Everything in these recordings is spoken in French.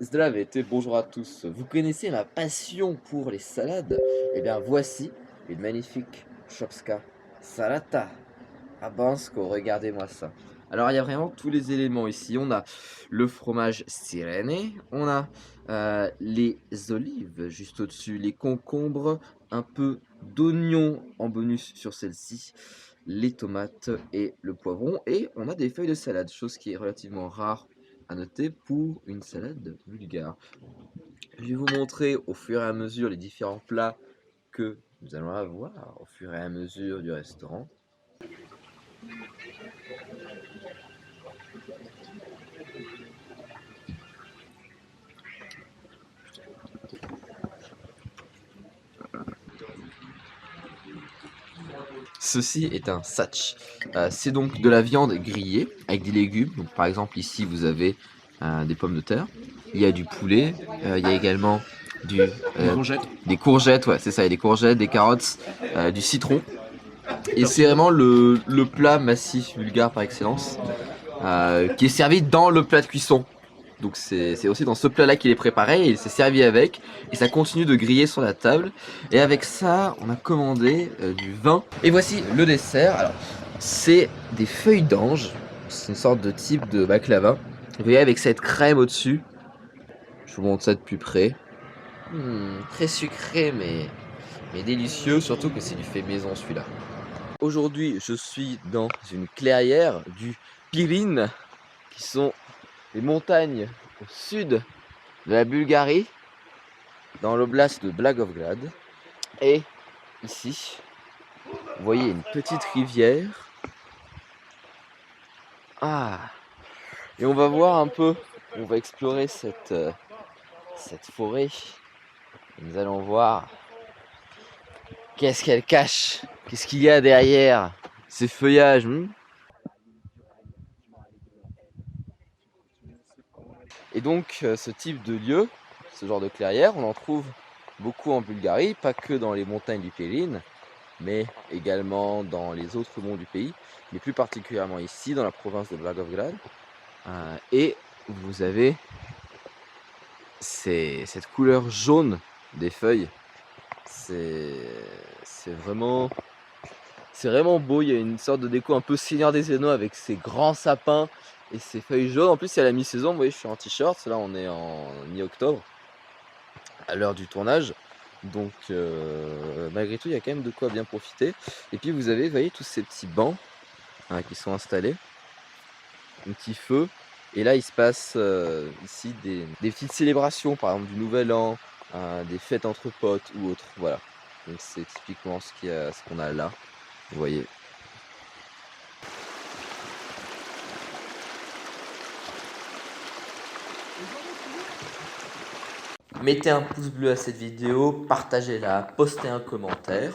Zdravейте, bonjour à tous. Vous connaissez ma passion pour les salades? Eh bien, voici une magnifique Shopska Salata à Bansko. Regardez-moi ça. Alors, il y a vraiment tous les éléments ici. On a le fromage Sirene, on a les olives juste au-dessus, les concombres, un peu d'oignon en bonus sur celle-ci, les tomates et le poivron. Et on a des feuilles de salade, chose qui est relativement rare à noter pour une salade bulgare. Je vais vous montrer au fur et à mesure les différents plats que nous allons avoir au fur et à mesure du restaurant. Ceci est un satch. C'est donc de la viande grillée avec des légumes. Donc, par exemple, ici vous avez des pommes de terre, il y a du poulet, il y a également des courgettes, ouais, c'est ça, il y a des courgettes, des carottes, du citron. Et c'est vraiment le plat massif bulgare par excellence, qui est servi dans le plat de cuisson. Donc c'est aussi dans ce plat là qu'il est préparé, et il s'est servi avec, et ça continue de griller sur la table. Et avec ça on a commandé du vin. Et voici le dessert. Alors c'est des feuilles d'ange, c'est une sorte de type de baklava. Vous voyez, avec cette crème au dessus. Je vous montre ça de plus près. Très sucré mais délicieux, surtout que c'est du fait maison celui-là. Aujourd'hui je suis dans une clairière du Pirin, qui sont les montagnes au sud de la Bulgarie, dans l'oblast de Blagoevgrad. Et ici, vous voyez une petite rivière. Ah, et on va voir un peu, on va explorer cette forêt. Et nous allons voir qu'est-ce qu'elle cache, qu'est-ce qu'il y a derrière ces feuillages. Et donc ce type de lieu, ce genre de clairière, on en trouve beaucoup en Bulgarie, pas que dans les montagnes du Pirin, mais également dans les autres monts du pays, mais plus particulièrement ici, dans la province de Blagoevgrad. Et vous avez cette couleur jaune des feuilles. C'est vraiment, beau. Il y a une sorte de déco un peu Seigneur des Anneaux avec ces grands sapins et ces feuilles jaunes. En plus, c'est à la mi-saison. Vous voyez, je suis en t-shirt. Là, on est en mi-octobre, à l'heure du tournage. Donc malgré tout, il y a quand même de quoi bien profiter. Et puis vous avez, vous voyez, tous ces petits bancs qui sont installés, un petit feu. Et là il se passe ici des petites célébrations, par exemple du nouvel an, des fêtes entre potes ou autres. Voilà, donc c'est typiquement ce qu'on a là, vous voyez. Mettez un pouce bleu à cette vidéo, partagez-la, postez un commentaire.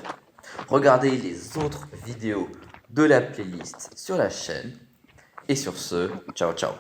Regardez les autres vidéos de la playlist sur la chaîne. Et sur ce, ciao ciao.